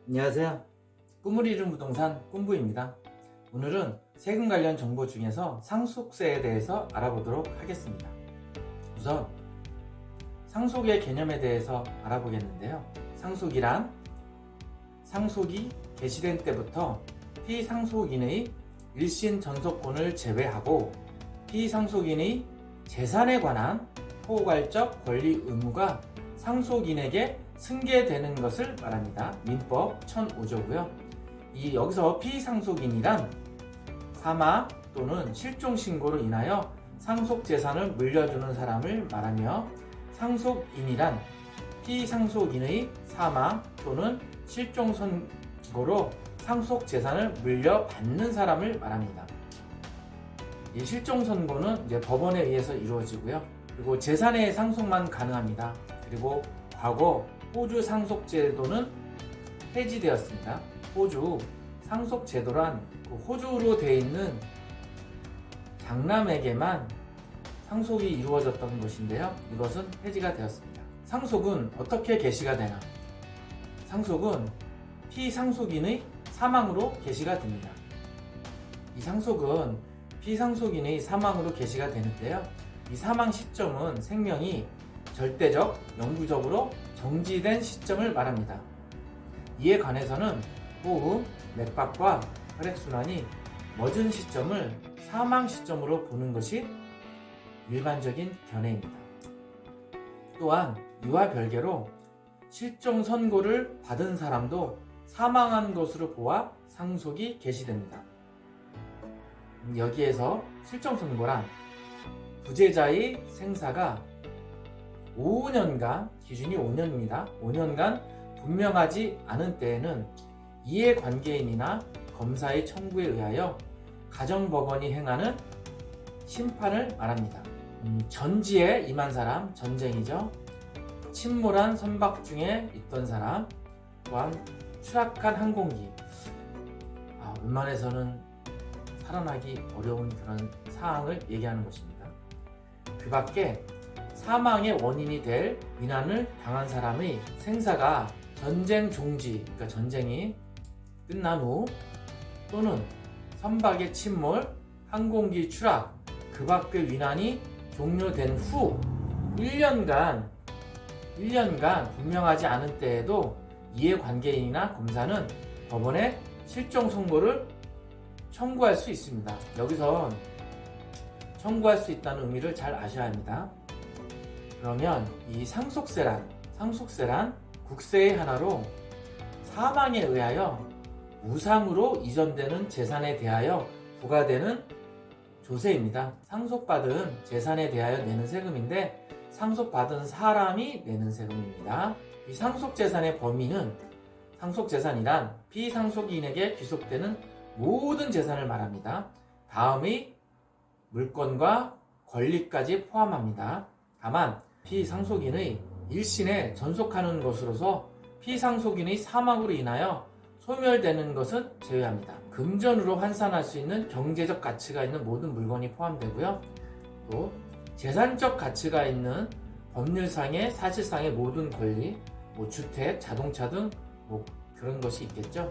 안녕하세요. 꿈을 이룬 부동산 꿈부입니다. 오늘은 세금 관련 정보 중에서 상속세에 대해서 알아보도록 하겠습니다. 우선 상속의 개념에 대해서 알아보겠는데요. 상속이란 상속이 개시된 때부터 피상속인의 일신 전속권을 제외하고 피상속인의 재산에 관한 포괄적 권리 의무가 상속인에게 승계되는 것을 말합니다. 민법 1005조고요. 여기서 피상속인이란 사망 또는 실종 신고로 인하여 상속 재산을 물려주는 사람을 말하며, 상속인이란 피상속인의 사망 또는 실종 선고로 상속 재산을 물려받는 사람을 말합니다. 이 실종 선고는 이제 법원에 의해서 이루어지고요. 그리고 재산의 상속만 가능합니다. 그리고 과거 호주 상속제도는 폐지되었습니다. 호주 상속제도란 호주로 되어 있는 장남에게만 상속이 이루어졌던 것인데요. 이것은 폐지가 되었습니다. 상속은 어떻게 개시가 되나? 상속은 피상속인의 사망으로 개시가 됩니다. 이 상속은 피상속인의 사망으로 개시가 되는데요. 이 사망 시점은 생명이 절대적, 영구적으로 정지된 시점을 말합니다. 이에 관해서는 호흡, 맥박과 혈액순환이 멎은 시점을 사망 시점으로 보는 것이 일반적인 견해입니다. 또한 이와 별개로 실종 선고를 받은 사람도 사망한 것으로 보아 상속이 개시됩니다. 여기에서 실종 선고란 부재자의 생사가 5년간, 기준이 5년입니다. 5년간 분명하지 않은 때에는 이해관계인이나 검사의 청구에 의하여 가정법원이 행하는 심판을 말합니다. 전지에 임한 사람, 전쟁이죠. 침몰한 선박 중에 있던 사람, 또한 추락한 항공기, 웬만해서는 살아나기 어려운 그런 사항을 얘기하는 것입니다. 그 밖에 사망의 원인이 될 위난을 당한 사람의 생사가 전쟁 종지, 그러니까 전쟁이 끝난 후, 또는 선박의 침몰, 항공기 추락, 그 밖의 위난이 종료된 후 1년간 분명하지 않은 때에도 이해관계인이나 검사는 법원에 실종 선고를 청구할 수 있습니다. 여기서 청구할 수 있다는 의미를 잘 아셔야 합니다. 그러면 이 상속세란 국세의 하나로 사망에 의하여 무상으로 이전되는 재산에 대하여 부과되는 조세입니다. 상속받은 재산에 대하여 내는 세금인데, 상속받은 사람이 내는 세금입니다. 이 상속재산의 범위는, 상속재산이란 피상속인에게 귀속되는 모든 재산을 말합니다. 다음의 물건과 권리까지 포함합니다. 다만 피상속인의 일신에 전속하는 것으로서 피상속인의 사망으로 인하여 소멸되는 것은 제외합니다. 금전으로 환산할 수 있는 경제적 가치가 있는 모든 물건이 포함되고요. 또 재산적 가치가 있는 법률상의 사실상의 모든 권리, 주택, 자동차 등 그런 것이 있겠죠.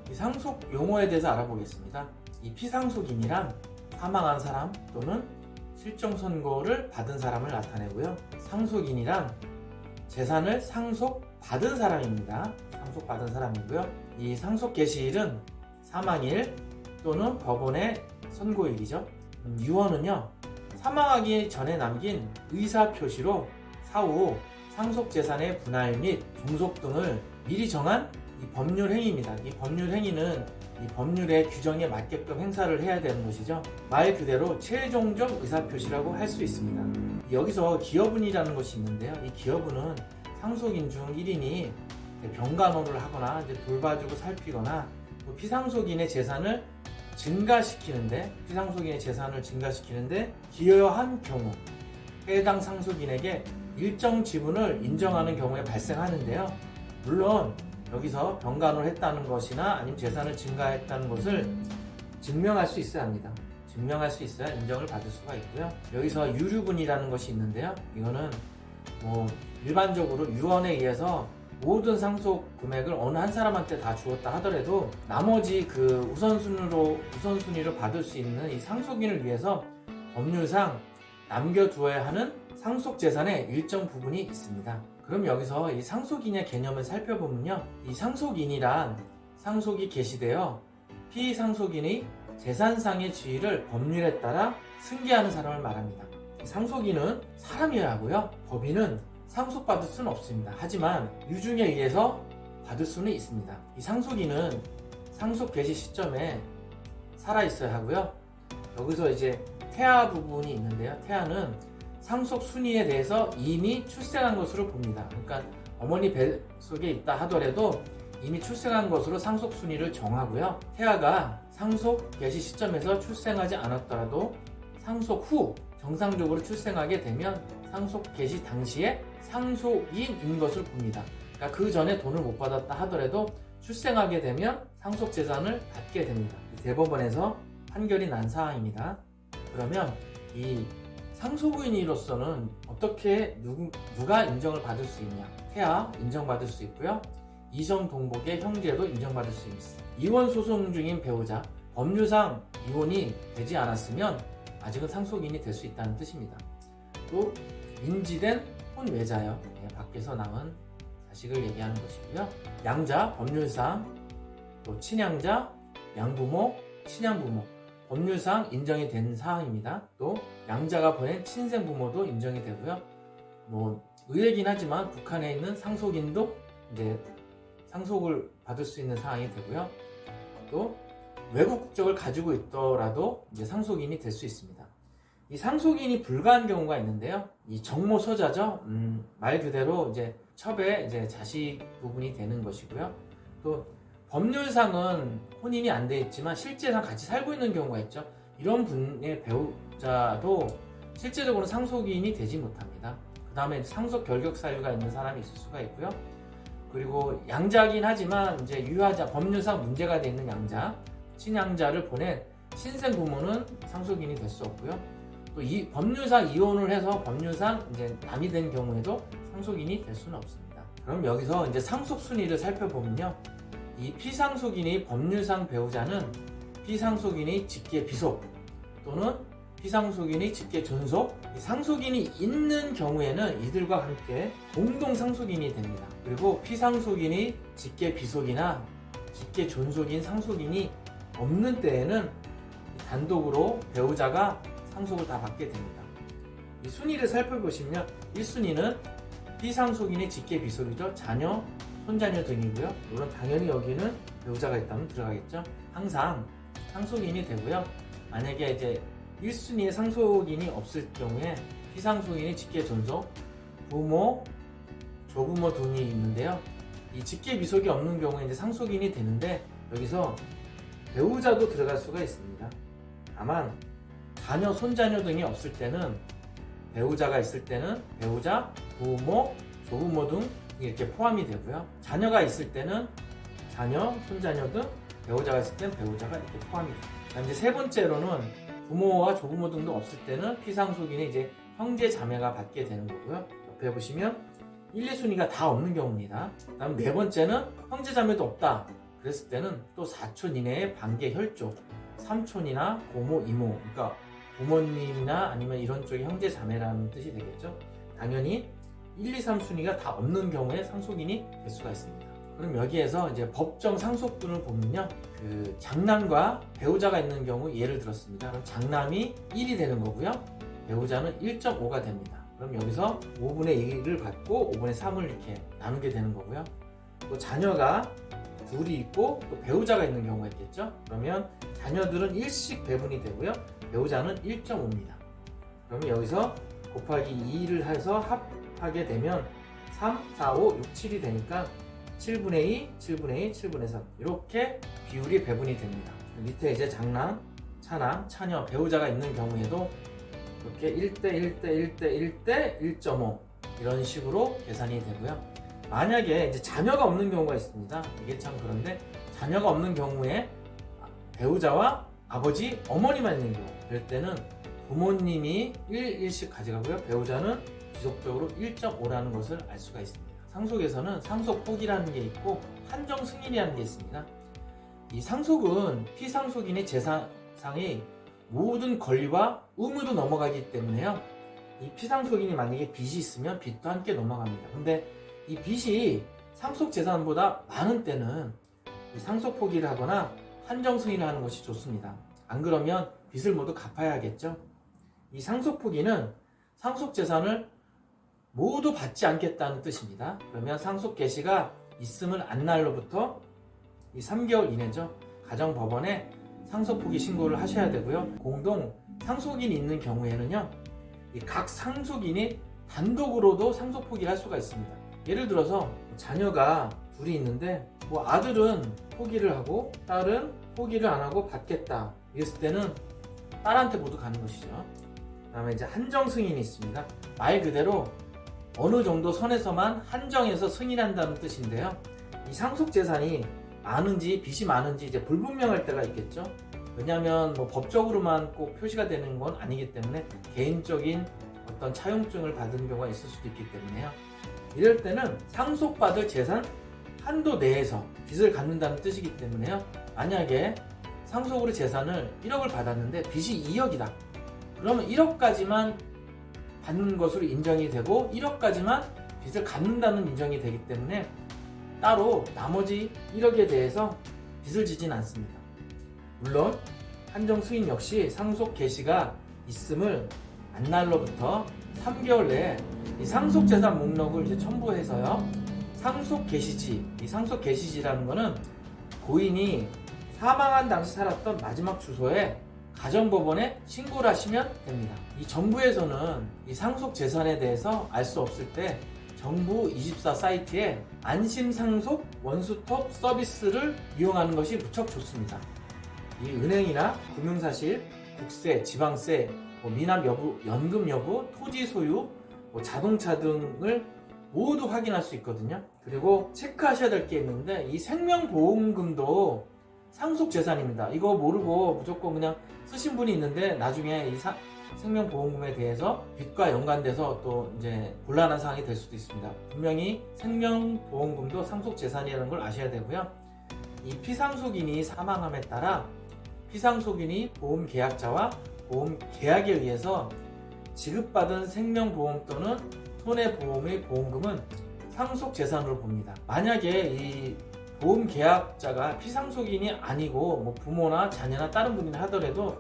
이 상속 용어에 대해서 알아보겠습니다. 이 피상속인이란 사망한 사람 또는 실종 선고를 받은 사람을 나타내고요. 상속인이란 재산을 상속받은 사람입니다. 상속받은 사람이고요. 이 상속 개시일은 사망일 또는 법원의 선고일이죠. 유언은요, 사망하기 전에 남긴 의사표시로 사후 상속재산의 분할 및 종속 등을 미리 정한 이 법률행위입니다. 이 법률행위는 이 법률의 규정에 맞게끔 행사를 해야 되는 것이죠. 말 그대로 최종적 의사표시라고 할 수 있습니다. 여기서 기여분이라는 것이 있는데요. 이 기여분은 상속인 중 1인이 병간호를 하거나 돌봐주고 살피거나 피상속인의 재산을 증가시키는데 기여한 경우 해당 상속인에게 일정 지분을 인정하는 경우에 발생하는데요. 물론 여기서 병간호를 했다는 것이나 아니면 재산을 증가했다는 것을 증명할 수 있어야 합니다. 증명할 수 있어야 인정을 받을 수가 있고요. 여기서 유류분이라는 것이 있는데요. 이거는 일반적으로 유언에 의해서 모든 상속 금액을 어느 한 사람한테 다 주었다 하더라도 나머지 그 우선순위로 받을 수 있는 이 상속인을 위해서 법률상 남겨두어야 하는 상속 재산의 일정 부분이 있습니다. 그럼 여기서 이 상속인의 개념을 살펴보면요, 이 상속인이란 상속이 개시되어 피상속인의 재산상의 지위를 법률에 따라 승계하는 사람을 말합니다. 상속인은 사람이어야 하고요, 법인은 상속받을 수는 없습니다. 하지만 유증에 의해서 받을 수는 있습니다. 이 상속인은 상속 개시 시점에 살아있어야 하고요. 여기서 이제 태아 부분이 있는데요, 태아는 상속 순위에 대해서 이미 출생한 것으로 봅니다. 그러니까 어머니 뱃속에 있다 하더라도 이미 출생한 것으로 상속 순위를 정하고요. 태아가 상속 개시 시점에서 출생하지 않았더라도 상속 후 정상적으로 출생하게 되면 상속 개시 당시에 상속인인 것을 봅니다. 그러니까 그 전에 돈을 못 받았다 하더라도 출생하게 되면 상속 재산을 받게 됩니다. 대법원에서 판결이 난 사항입니다. 그러면 이 상속인으로서는 어떻게 누가 인정을 받을 수 있냐? 태아 인정받을 수 있고요. 이성 동복의 형제도 인정받을 수 있습니다. 이혼 소송 중인 배우자, 법률상 이혼이 되지 않았으면 아직은 상속인이 될 수 있다는 뜻입니다. 또 인지된 혼외자요, 밖에서 낳은 자식을 얘기하는 것이고요. 양자, 법률상, 또 친양자, 양부모, 친양부모, 법률상 인정이 된 사항입니다. 또 양자가 보낸 친생부모도 인정이 되고요. 의외긴 하지만 북한에 있는 상속인도 이제 상속을 받을 수 있는 사항이 되고요. 또 외국 국적을 가지고 있더라도 이제 상속인이 될 수 있습니다. 이 상속인이 불가한 경우가 있는데요. 이 정모소자죠. 말 그대로 이제 첩의 이제 자식 부분이 되는 것이고요. 또 법률상은 혼인이 안 돼 있지만 실제상 같이 살고 있는 경우가 있죠. 이런 분의 배우자도 실제적으로 상속인이 되지 못합니다. 그 다음에 상속 결격 사유가 있는 사람이 있을 수가 있고요. 그리고 양자긴 하지만 이제 유아자, 법률상 문제가 돼 있는 양자, 친양자를 보낸 친생 부모는 상속인이 될 수 없고요. 또 이 법률상 이혼을 해서 법률상 이제 남이 된 경우에도 상속인이 될 수는 없습니다. 그럼 여기서 이제 상속 순위를 살펴보면요, 이 피상속인의 법률상 배우자는 피상속인의 직계 비속 또는 피상속인의 직계 존속, 상속인이 있는 경우에는 이들과 함께 공동 상속인이 됩니다. 그리고 피상속인의 직계 비속이나 직계 존속인 상속인이 없는 때에는 단독으로 배우자가 상속을 다 받게 됩니다. 이 순위를 살펴보시면 1순위는 피상속인의 직계 비속이죠. 자녀, 손자녀 등이고요. 물론 당연히 여기는 배우자가 있다면 들어가겠죠. 항상 상속인이 되고요. 만약에 이제 1순위에 상속인이 없을 경우에 피상속인의 직계 존속, 부모, 조부모 등이 있는데요. 이 직계 비속이 없는 경우에 이제 상속인이 되는데 여기서 배우자도 들어갈 수가 있습니다. 다만 자녀, 손자녀 등이 없을 때는 배우자가 있을 때는 배우자, 부모, 조부모 등 이렇게 포함이 되고요. 자녀가 있을 때는 자녀, 손자녀 등, 배우자가 있을 때는 배우자가 이렇게 포함이 됩니다. 그다음 이제 세 번째로는 부모와 조부모 등도 없을 때는 피상속인이 이제 형제 자매가 받게 되는 거고요. 옆에 보시면 1, 2순위가 다 없는 경우입니다. 그다음 네 번째는 형제 자매도 없다. 그랬을 때는 또 사촌 이내의 반계 혈족, 삼촌이나 고모, 이모, 그러니까 부모님이나 아니면 이런 쪽의 형제 자매라는 뜻이 되겠죠. 당연히 1, 2, 3순위가 다 없는 경우에 상속인이 될 수가 있습니다. 그럼 여기에서 이제 법정 상속분을 보면요, 그 장남과 배우자가 있는 경우 예를 들었습니다. 그럼 장남이 1이 되는 거고요, 배우자는 1.5가 됩니다. 그럼 여기서 5분의 1을 받고 5분의 3을 이렇게 나누게 되는 거고요. 또 자녀가 둘이 있고 또 배우자가 있는 경우가 있겠죠. 그러면 자녀들은 1씩 배분이 되고요, 배우자는 1.5입니다. 그러면 여기서 곱하기 2를 해서 합하게 되면 3, 4, 5, 6, 7이 되니까 7분의 2, 7분의 2, 7분의 3 이렇게 비율이 배분이 됩니다. 밑에 이제 장남, 차남, 차녀, 배우자가 있는 경우에도 이렇게 1대 1대 1대 1대 1.5 이런 식으로 계산이 되고요. 만약에 이제 자녀가 없는 경우가 있습니다. 이게 참 그런데 자녀가 없는 경우에 배우자와 아버지, 어머니만 있는 경우, 그럴 때는 부모님이 1씩 가져가고요, 배우자는 지속적으로 1.5라는 것을 알 수가 있습니다. 상속에서는 상속폭이라는 게 있고 한정승인이라는 게 있습니다. 이 상속은 피상속인의 재산상의 모든 권리와 의무도 넘어가기 때문에요. 이 피상속인이 만약에 빚이 있으면 빚도 함께 넘어갑니다. 근데 이 빚이 상속 재산보다 많은 때는 이 상속 포기를 하거나 한정 승인을 하는 것이 좋습니다. 안 그러면 빚을 모두 갚아야 하겠죠. 이 상속 포기는 상속 재산을 모두 받지 않겠다는 뜻입니다. 그러면 상속 개시가 있음을 안 날로부터 이 3개월 이내죠. 가정법원에 상속 포기 신고를 하셔야 되고요. 공동 상속인이 있는 경우에는요, 이 각 상속인이 단독으로도 상속 포기를 할 수가 있습니다. 예를 들어서 자녀가 둘이 있는데 뭐 아들은 포기를 하고 딸은 포기를 안 하고 받겠다 이랬을 때는 딸한테 모두 가는 것이죠. 그 다음에 이제 한정 승인이 있습니다. 말 그대로 어느 정도 선에서만 한정해서 승인한다는 뜻인데요. 이 상속 재산이 많은지 빚이 많은지 이제 불분명할 때가 있겠죠. 왜냐하면 뭐 법적으로만 꼭 표시가 되는 건 아니기 때문에 개인적인 어떤 차용증을 받은 경우가 있을 수도 있기 때문에요. 이럴 때는 상속받을 재산 한도 내에서 빚을 갚는다는 뜻이기 때문에요. 만약에 상속으로 재산을 1억을 받았는데 빚이 2억이다. 그러면 1억까지만 받는 것으로 인정이 되고 1억까지만 빚을 갚는다는 인정이 되기 때문에 따로 나머지 1억에 대해서 빚을 지진 않습니다. 물론 한정 승인 역시 상속 개시가 있음을 안 날로부터 3개월 내에 이 상속 재산 목록을 이제 첨부해서요. 상속 개시지, 이 상속 개시지라는 거는 고인이 사망한 당시 살았던 마지막 주소에 가정법원에 신고를 하시면 됩니다. 이 정부에서는 이 상속 재산에 대해서 알 수 없을 때 정부 24 사이트에 안심상속 원스톱 서비스를 이용하는 것이 무척 좋습니다. 이 은행이나 금융사실, 국세, 지방세, 미납 여부, 연금 여부, 토지 소유, 자동차 등을 모두 확인할 수 있거든요. 그리고 체크하셔야 될 게 있는데 이 생명보험금도 상속 재산입니다. 이거 모르고 무조건 그냥 쓰신 분이 있는데 나중에 이 생명보험금에 대해서 빚과 연관돼서 또 이제 곤란한 상황이 될 수도 있습니다. 분명히 생명보험금도 상속 재산이라는 걸 아셔야 되고요. 이 피상속인이 사망함에 따라 피상속인이 보험계약자와 보험계약에 의해서 지급받은 생명보험 또는 손해보험의 보험금은 상속재산으로 봅니다. 만약에 이 보험계약자가 피상속인이 아니고 뭐 부모나 자녀나 다른 분이나 하더라도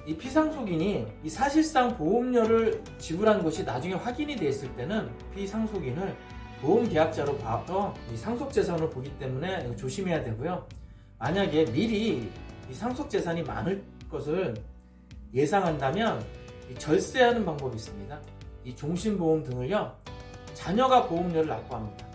이 피상속인이 이 사실상 보험료를 지불한 것이 나중에 확인이 됐을 때는 피상속인을 보험계약자로 봐서 이 상속재산으로 보기 때문에 조심해야 되고요. 만약에 미리 이 상속재산이 많을 것을 예상한다면 이 절세하는 방법이 있습니다. 이 종신보험 등을요, 자녀가 보험료를 납부합니다.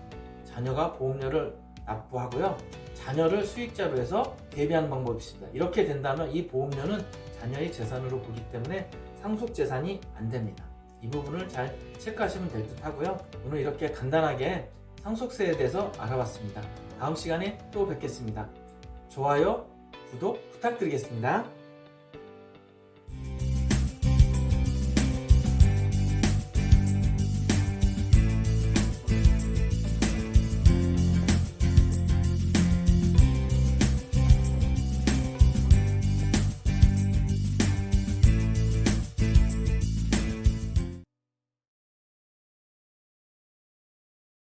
자녀가 보험료를 납부하고요, 자녀를 수익자로 해서 대비하는 방법이 있습니다. 이렇게 된다면 이 보험료는 자녀의 재산으로 보기 때문에 상속재산이 안 됩니다. 이 부분을 잘 체크하시면 될 듯 하고요. 오늘 이렇게 간단하게 상속세에 대해서 알아봤습니다. 다음 시간에 또 뵙겠습니다. 좋아요, 구독 부탁드리겠습니다.